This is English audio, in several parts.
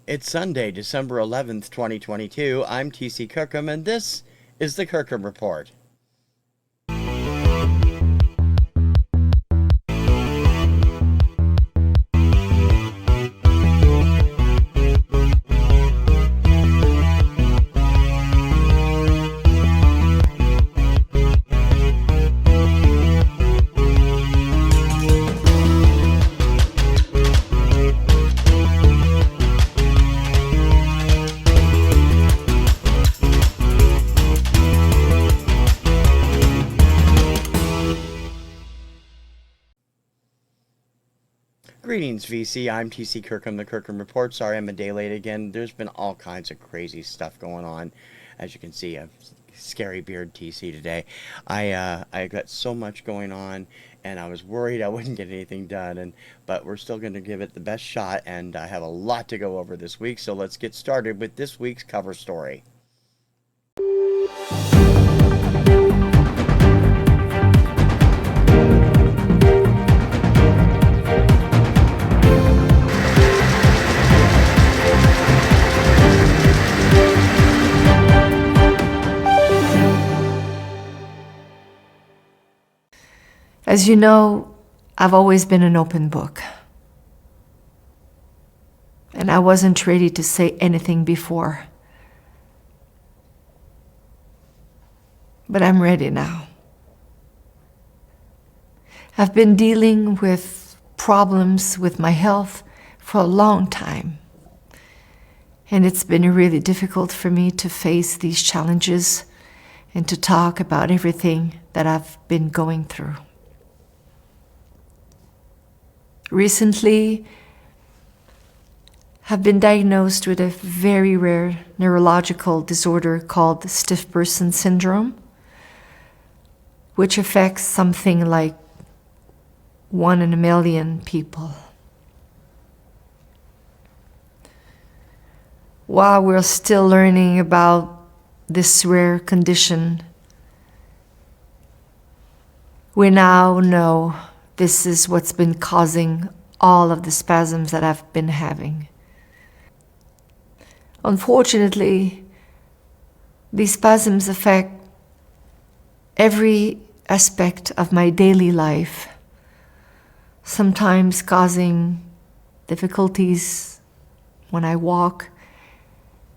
It's Sunday, December 11th, 2022. I'm TC Kirkham, and this is the Kirkham Report. Greetings, VC. I'm TC Kirkham, the Kirkham Report. Sorry I'm a day late again. There's been all kinds of crazy stuff going on. As you can see, a scary beard TC today. I got so much going on, and I was worried I wouldn't get anything done. But we're still going to give it the best shot, and I have a lot to go over this week. So let's get started with this week's cover story. As you know, I've always been an open book. And I wasn't ready to say anything before. But I'm ready now. I've been dealing with problems with my health for a long time. And it's been really difficult for me to face these challenges and to talk about everything that I've been going through. Recently, I've been diagnosed with a very rare neurological disorder called stiff person syndrome, which affects something like 1 in a million people. While we're still learning about this rare condition, we now know this is what's been causing all of the spasms that I've been having. Unfortunately, these spasms affect every aspect of my daily life, sometimes causing difficulties when I walk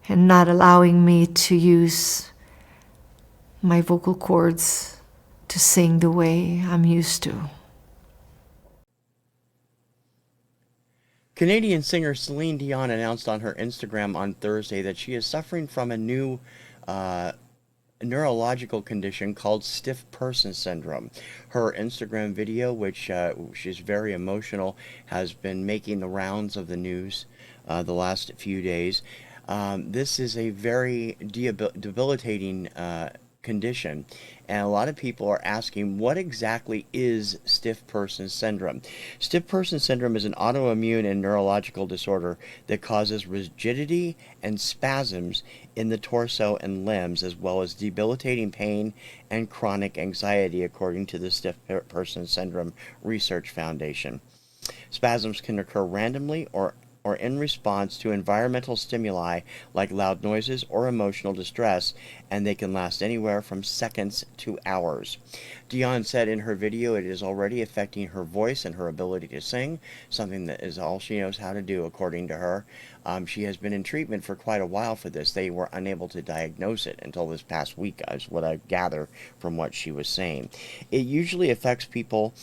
and not allowing me to use my vocal cords to sing the way I'm used to. Canadian singer Celine Dion announced on her Instagram on Thursday that she is suffering from a new neurological condition called stiff person syndrome. Her Instagram video, which is very emotional, has been making the rounds of the news the last few days. This is a very debilitating condition, and a lot of people are asking, what exactly is stiff person syndrome? Stiff person syndrome is an autoimmune and neurological disorder that causes rigidity and spasms in the torso and limbs, as well as debilitating pain and chronic anxiety, according to the Stiff Person Syndrome Research Foundation. Spasms can occur randomly or in response to environmental stimuli like loud noises or emotional distress, and they can last anywhere from seconds to hours. Dion said in her video it is already affecting her voice and her ability to sing, something that is all she knows how to do, according to her. She has been in treatment for quite a while for this. They were unable to diagnose it until this past week, is what I gather from what she was saying. It usually affects people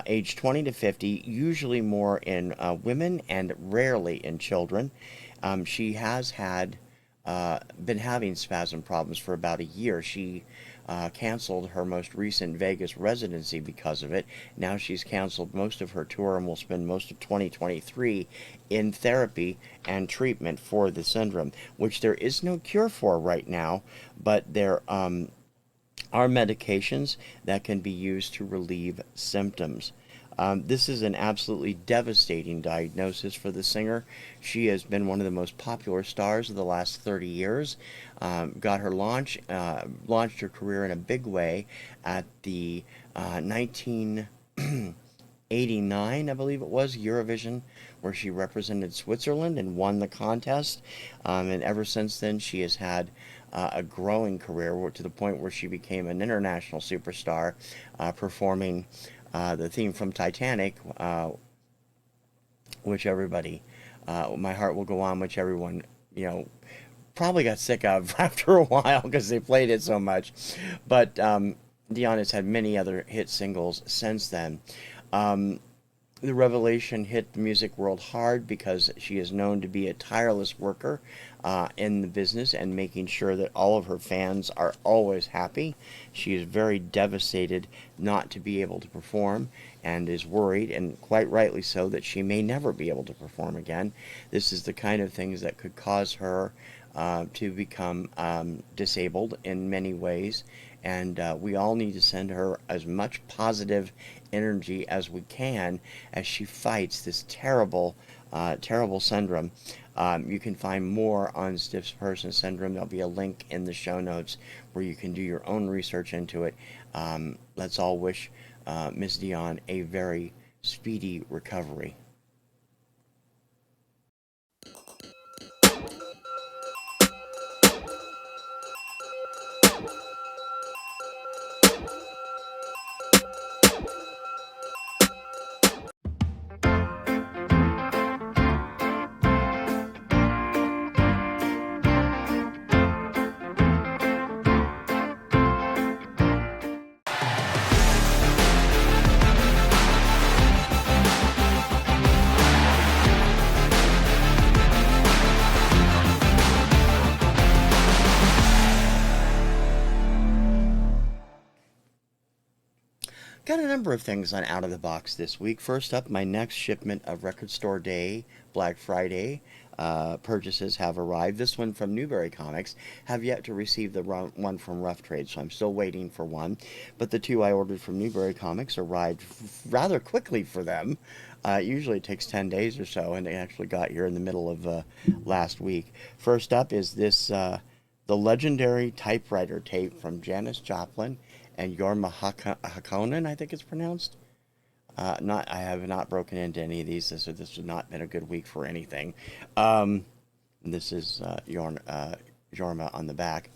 age 20 to 50, usually more in women and rarely in children. She has been having spasm problems for about a year. She canceled her most recent Vegas residency because of it. Now she's canceled most of her tour and will spend most of 2023 in therapy and treatment for the syndrome, which there is no cure for right now, but there are medications that can be used to relieve symptoms. This is an absolutely devastating diagnosis for the singer. She has been one of the most popular stars of the last 30 years. Got her launched her career in a big way at the 1989, I believe it was, Eurovision, where she represented Switzerland and won the contest. And ever since then, she has had a growing career to the point where she became an international superstar, performing the theme from Titanic, which everybody, My Heart Will Go On, which everyone, probably got sick of after a while because they played it so much. But Dion has had many other hit singles since then. The revelation hit the music world hard because she is known to be a tireless worker in the business and making sure that all of her fans are always happy. She is very devastated not to be able to perform and is worried, and quite rightly so, that she may never be able to perform again. This is the kind of things that could cause her to become disabled in many ways, and we all need to send her as much positive energy as we can as she fights this terrible, terrible syndrome. You can find more on stiff person syndrome. There'll be a link in the show notes where you can do your own research into it. Let's all wish Miss Dion a very speedy recovery. Got a number of things on Out of the Box this week. First up, my next shipment of Record Store Day, Black Friday purchases have arrived. This one from Newberry Comics. Have yet to receive the one from Rough Trade, so I'm still waiting for one. But the two I ordered from Newberry Comics arrived rather quickly for them. Usually it takes 10 days or so, and they actually got here in the middle of last week. First up is this the legendary typewriter tape from Janis Joplin and Jorma Hakkonen, I think it's pronounced. I have not broken into any of these. This has not been a good week for anything. This is Jorma on the back.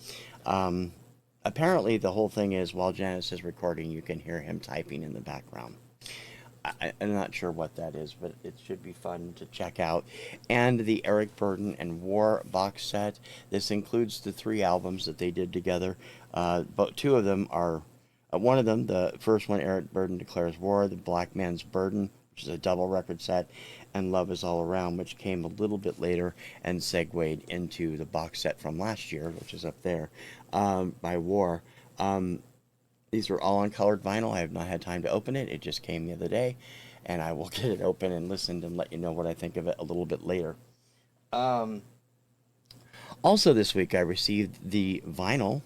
Apparently, the whole thing is while Janis is recording, you can hear him typing in the background. I'm not sure what that is, but it should be fun to check out. And the Eric Burdon and War box set. This includes the 3 albums that they did together. But 2 of them are, one of them, the first one, Eric Burdon Declares War, The Black Man's Burden, which is a double record set, and Love Is All Around, which came a little bit later and segued into the box set from last year, which is up there, by War. These are all on colored vinyl. I have not had time to open it. It just came the other day, and I will get it open and listened and let you know what I think of it a little bit later. Also this week I received the vinyl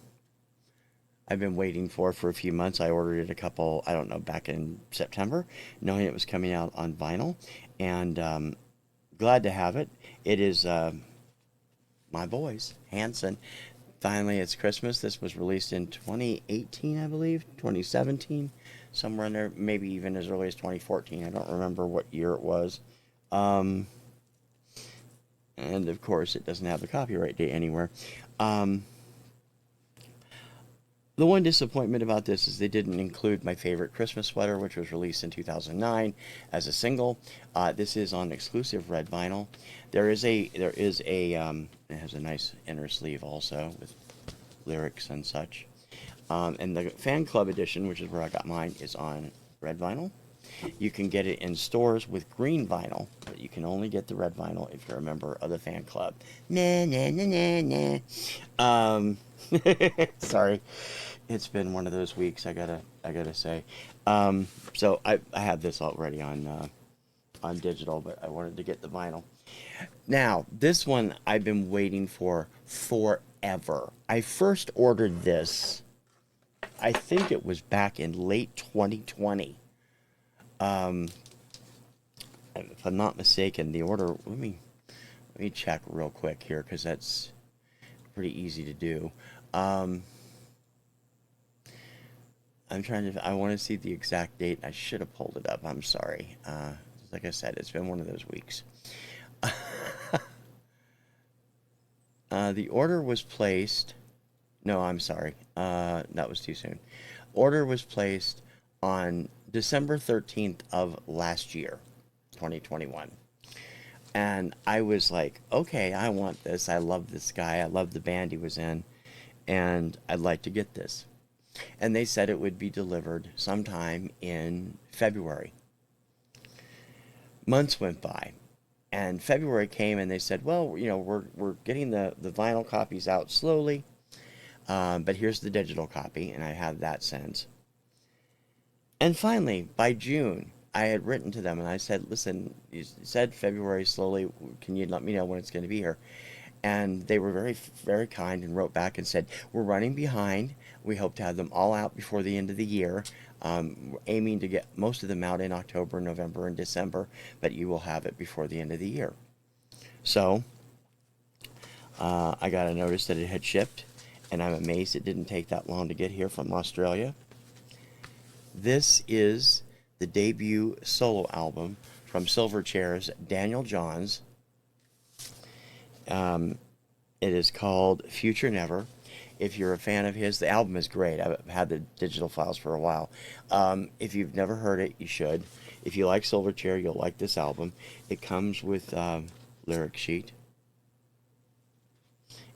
I've been waiting for a few months. I ordered it back in September, knowing it was coming out on vinyl, and glad to have it. It is my boys, Hanson. Finally, it's Christmas. This was released in 2018, I believe, 2017, somewhere in there, maybe even as early as 2014. I don't remember what year it was. And of course, it doesn't have the copyright date anywhere. The one disappointment about this is they didn't include my favorite Christmas sweater, which was released in 2009 as a single. This is on exclusive red vinyl. It has a nice inner sleeve also with lyrics and such. And the fan club edition, which is where I got mine, is on red vinyl. You can get it in stores with green vinyl, but you can only get the red vinyl if you're a member of the fan club. Sorry, it's been one of those weeks. I gotta say. So I had this already on digital, but I wanted to get the vinyl. Now this one I've been waiting for forever. I first ordered this, I think it was back in late 2020. If I'm not mistaken, the order. Let me check real quick here because that's pretty easy to do. I'm trying to. I want to see the exact date. I should have pulled it up. I'm sorry. Like I said, it's been one of those weeks. The order was placed. No, I'm sorry. That was too soon. Order was placed on December 13th of last year, 2021. And I was like, okay, I want this. I love this guy. I love the band he was in. And I'd like to get this. And they said it would be delivered sometime in February. Months went by. And February came and they said, well, you know, we're getting the vinyl copies out slowly. But here's the digital copy. And I had that sent. And finally, by June, I had written to them and I said, listen, you said February slowly. Can you let me know when it's going to be here? And they were very, very kind and wrote back and said, we're running behind. We hope to have them all out before the end of the year. We're aiming to get most of them out in October, November, and December, but you will have it before the end of the year. So I got a notice that it had shipped, and I'm amazed it didn't take that long to get here from Australia. This is the debut solo album from Silverchair's Daniel Johns. It is called Future Never. If you're a fan of his, the album is great. I've had the digital files for a while. If you've never heard it, you should. If you like Silverchair, you'll like this album. It comes with lyric sheet.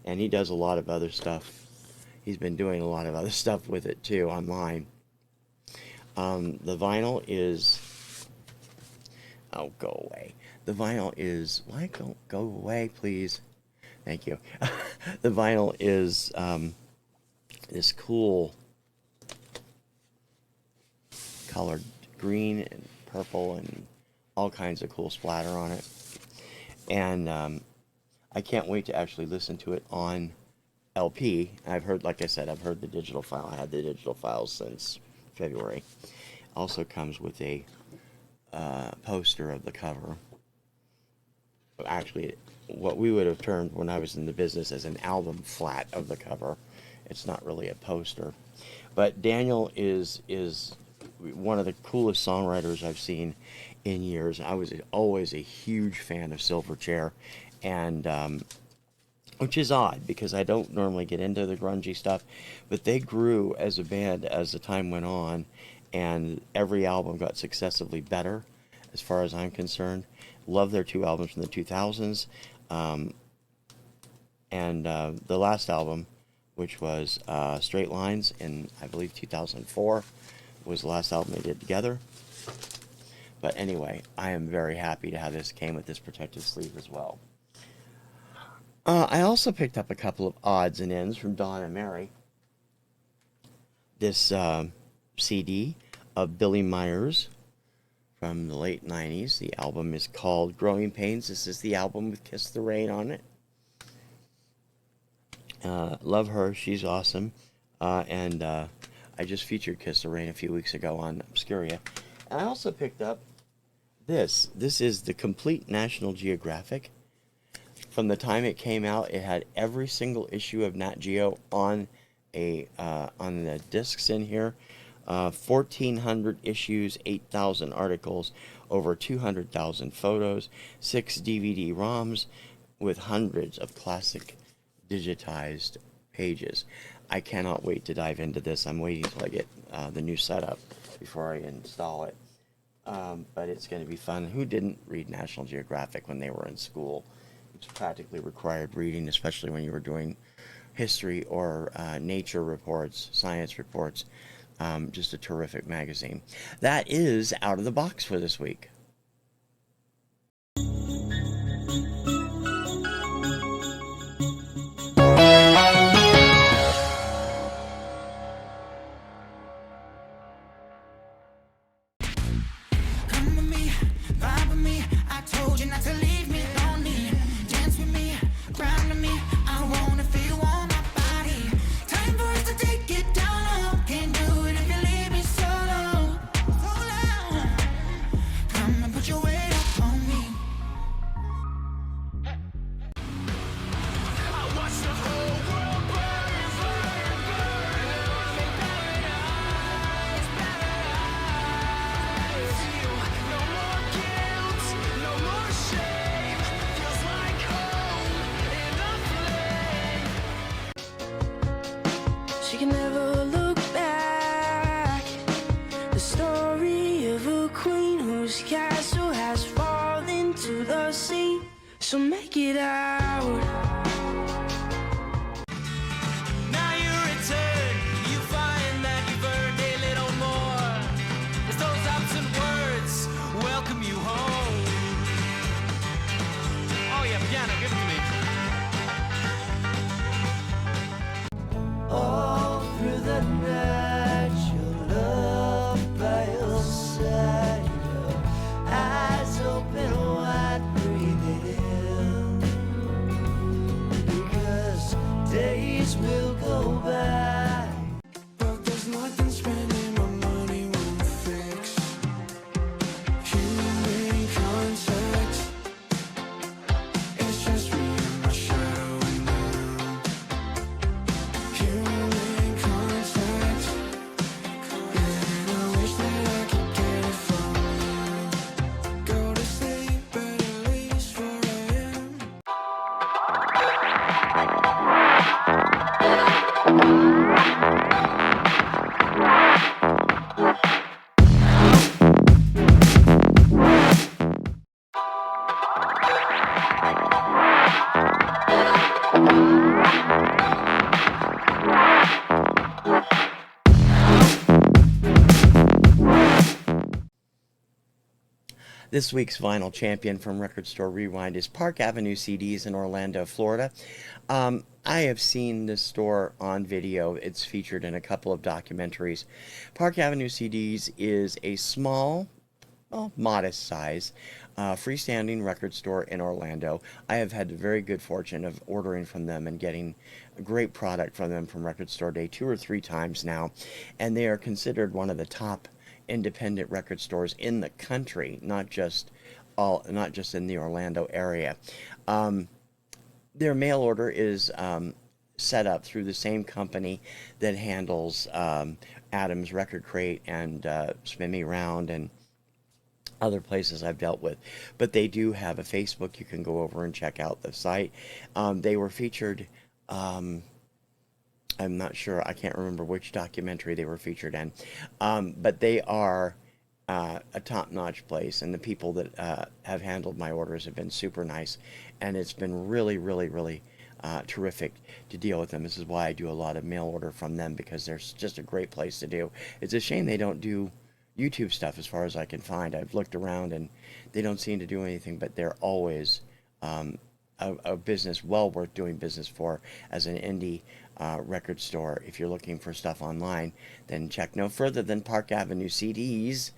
And he does a lot of other stuff. He's been doing a lot of other stuff with it too online. The vinyl is... Oh, go away. The vinyl is... Why don't go away, please? Thank you. The vinyl is this cool colored green and purple and all kinds of cool splatter on it. And I can't wait to actually listen to it on LP. I've heard, like I said, I've heard the digital file. I had the digital files since February. Also comes with a poster of the cover. Actually, what we would have termed when I was in the business as an album flat of the cover. It's not really a poster. But Daniel is one of the coolest songwriters I've seen in years. I was always a huge fan of Silverchair, and which is odd because I don't normally get into the grungy stuff, but they grew as a band as the time went on, and every album got successively better as far as I'm concerned. Love their two albums from the 2000s. And the last album, which was Straight Lines in, I believe, 2004, was the last album they did together. But anyway, I am very happy to have this. Came with this protective sleeve as well. I also picked up a couple of odds and ends from Don and Mary. This CD of Billy Myers from the late 90s. The album is called Growing Pains. This is the album with Kiss the Rain on it. Love her. She's awesome. And I just featured Kiss the Rain a few weeks ago on Obscuria. And I also picked up this. This is the complete National Geographic. From the time it came out, it had every single issue of Nat Geo on the discs in here. 1,400 issues, 8,000 articles, over 200,000 photos, 6 DVD ROMs with hundreds of classic digitized pages. I cannot wait to dive into this. I'm waiting till I get the new setup before I install it. But it's going to be fun. Who didn't read National Geographic when they were in school? It's practically required reading, especially when you were doing history or nature reports, science reports. Just a terrific magazine. That is out of the box for this week. Come with me, vibe with me. I told you not to leave me lonely. Dance with me, grind with me. I wanna feel on my body. Time for us to take it down low. Can't do it if you leave me solo. Hold on. Come and put your weight up on me. I watch the whole world burn, burn, burn. Love me paradise. So make it out. Now you return, you find that you've earned a little more. As those absent words welcome you home. Oh yeah, piano, give it to me. All through the night, your love by your side, your eyes open wide, breathing in. Because days will go by, but there's nothing spending my money won't fix. Human contact, it's just me and my shadow in the room. Human contact, and I wish that I could get it from you. Go to sleep, but at least 4 a.m. This week's vinyl champion from Record Store Rewind is Park Avenue CDs in Orlando, Florida. I have seen this store on video. It's featured in a couple of documentaries. Park Avenue CDs is a small, well, modest size, freestanding record store in Orlando. I have had the very good fortune of ordering from them and getting a great product from them from Record Store Day 2 or 3 times now, and they are considered one of the top independent record stores in the country, not just in the Orlando area. Their mail order is set up through the same company that handles Adams Record Crate and Spin Me Round and other places I've dealt with. But they do have a Facebook. You can go over and check out the site. They were featured, I'm not sure, I can't remember which documentary they were featured in, but they are a top-notch place, and the people that have handled my orders have been super nice, and it's been really, really, really terrific to deal with them. This is why I do a lot of mail order from them, because they're just a great place to do. It's a shame they don't do YouTube stuff as far as I can find. I've looked around and they don't seem to do anything, but they're always a business well worth doing business for as an indie record store. If you're looking for stuff online, then check no further than Park Avenue CDs,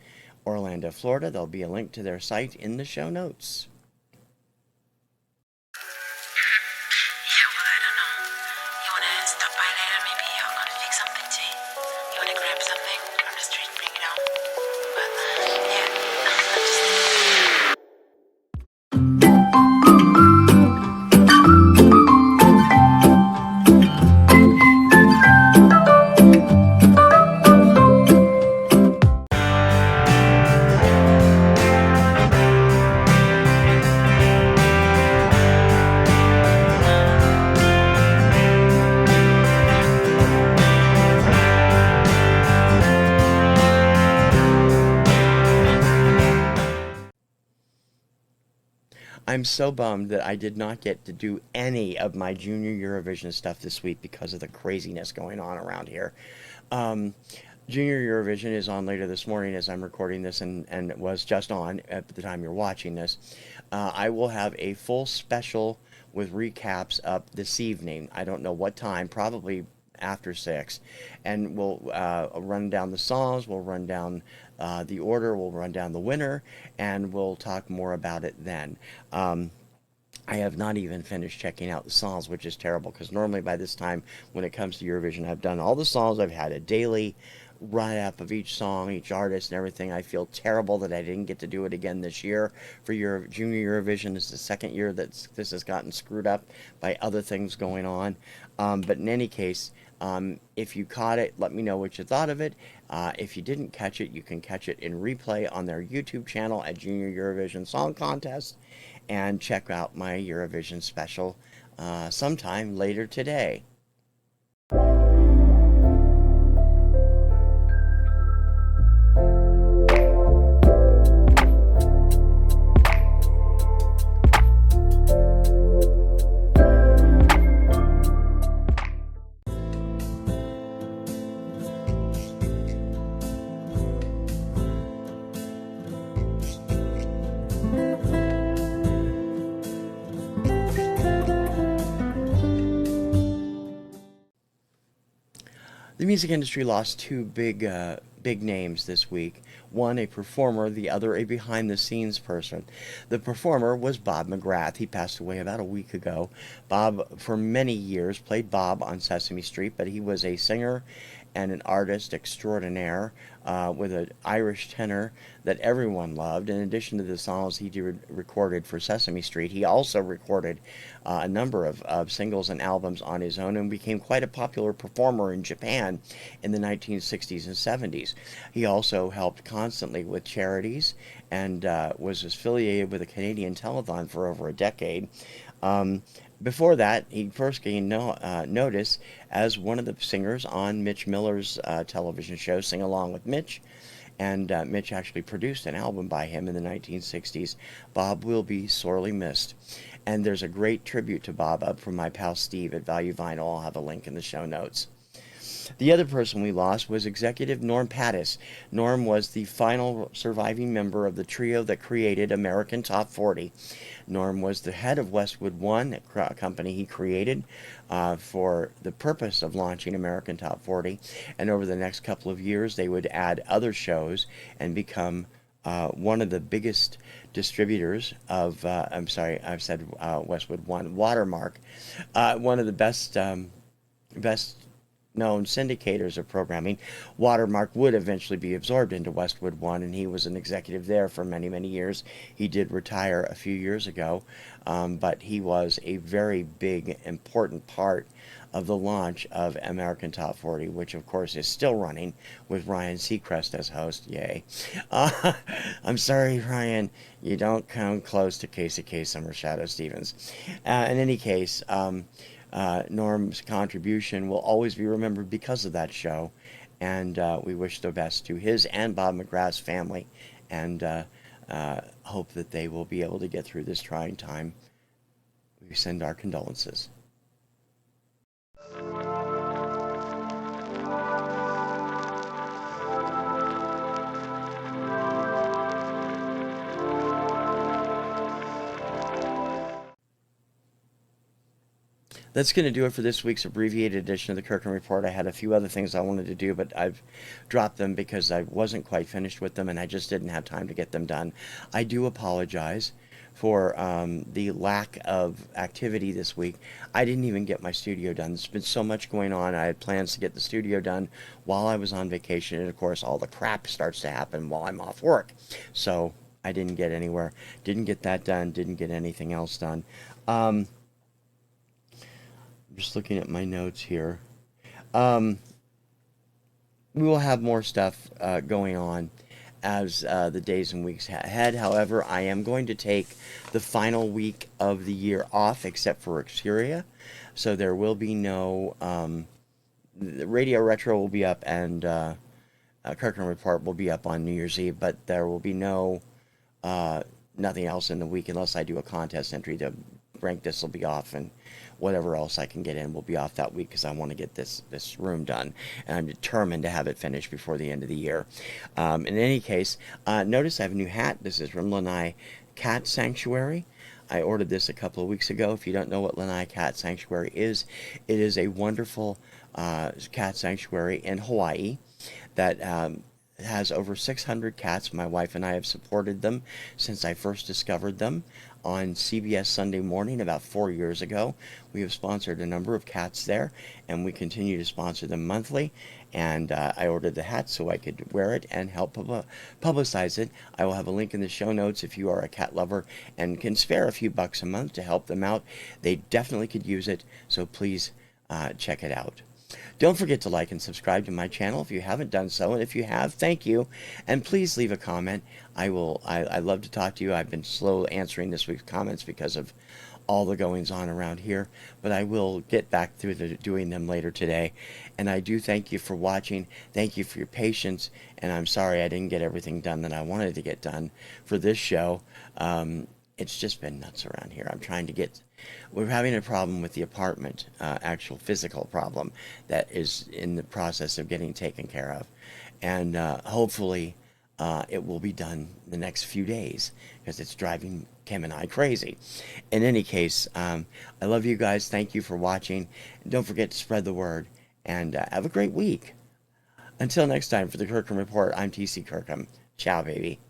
Orlando, Florida. There'll be a link to their site in the show notes. Yeah, well, I don't know. You wanna stop by later? Maybe I'm gonna fix something to eat. You wanna grab something from the street, bring it home? But, yeah, just... I'm so bummed that I did not get to do any of my junior Eurovision stuff this week because of the craziness going on around here. Junior Eurovision is on later this morning as I'm recording this, and it was just on at the time you're watching this. I will have a full special with recaps up this evening. I don't know what time, probably after 6, and we'll run down the songs, we'll run down the order, we'll run down the winner, and we'll talk more about it then. I have not even finished checking out the songs, which is terrible, because normally by this time when it comes to Eurovision, I've done all the songs. I've had a daily write-up of each song, each artist, and everything. I feel terrible that I didn't get to do it again this year for Junior Eurovision. It's the second year that this has gotten screwed up by other things going on. But in any case, if you caught it, let me know what you thought of it. If you didn't catch it, you can catch it in replay on their YouTube channel at Junior Eurovision Song Contest, and check out my Eurovision special sometime later today. The music industry lost two big names this week. One, a performer, the other, a behind-the-scenes person. The performer was Bob McGrath. He passed away about a week ago. Bob, for many years, played Bob on Sesame Street, but he was a singer and an artist extraordinaire with an Irish tenor that everyone loved. In addition to the songs he recorded for Sesame Street, he also recorded a number of singles and albums on his own and became quite a popular performer in Japan in the 1960s and 70s. He also helped constantly with charities and was affiliated with the Canadian Telethon for over a decade. Before that, he first gained notice as one of the singers on Mitch Miller's television show, Sing Along with Mitch. And Mitch actually produced an album by him in the 1960s. Bob will be sorely missed. And there's a great tribute to Bob up from my pal Steve at ValueVinyl. I'll have a link in the show notes. The other person we lost was executive Norm Pattis. Norm was the final surviving member of the trio that created American Top 40. Norm was the head of Westwood One, a company he created for the purpose of launching American Top 40. And over the next couple of years, they would add other shows and become one of the biggest distributors of, I've said Westwood One, Watermark, one of the best known syndicators of programming. Watermark would eventually be absorbed into Westwood One, and he was an executive there for many, many years. He did retire a few years ago, but he was a very big, important part of the launch of American Top 40, which of course is still running with Ryan Seacrest as host. Yay. I'm sorry, Ryan, you don't come close to Casey Kasem or Shadow Stevens. In any case, Norm's contribution will always be remembered because of that show, and we wish the best to his and Bob McGrath's family, and hope that they will be able to get through this trying time. We send our condolences. That's going to do it for this week's abbreviated edition of the Kirkham Report. I had a few other things I wanted to do, but I've dropped them because I wasn't quite finished with them and I just didn't have time to get them done. I do apologize for the lack of activity this week. I didn't even get my studio done. There's been so much going on. I had plans to get the studio done while I was on vacation, and of course all the crap starts to happen while I'm off work. So I didn't get anywhere. Didn't get that done. Didn't get anything else done. I'm just looking at my notes here. We will have more stuff going on as the days and weeks ahead. However, I am going to take the final week of the year off, except for Experia. So there will be no... the Radio Retro will be up, and Kirkham Report will be up on New Year's Eve, but there will be no... nothing else in the week unless I do a contest entry. The rank this will be off, and whatever else I can get in will be off that week because I want to get this room done, and I'm determined to have it finished before the end of the year. In any case, notice I have a new hat. This is from Lanai Cat Sanctuary. I ordered this a couple of weeks ago. If you don't know what Lanai Cat Sanctuary is, it is a wonderful cat sanctuary in Hawaii that has over 600 cats. My wife and I have supported them since I first discovered them on CBS Sunday Morning about 4 years ago. We have sponsored a number of cats there, and we continue to sponsor them monthly. And I ordered the hat so I could wear it and help publicize it. I will have a link in the show notes if you are a cat lover and can spare a few bucks a month to help them out. They definitely could use it, so please check it out. Don't forget to like and subscribe to my channel if you haven't done so, and if you have, thank you. And please leave a comment. I love to talk to you. I've been slow answering this week's comments because of all the goings on around here, but I will get back through doing them later today. And I do thank you for watching. Thank you for your patience, and I'm sorry I didn't get everything done that I wanted to get done for this show. It's just been nuts around here. I'm trying to get... We're having a problem with the apartment, actual physical problem that is in the process of getting taken care of. And hopefully it will be done the next few days because it's driving Kim and I crazy. In any case, I love you guys. Thank you for watching. And don't forget to spread the word. And have a great week. Until next time, for the Kirkham Report, I'm TC Kirkham. Ciao, baby.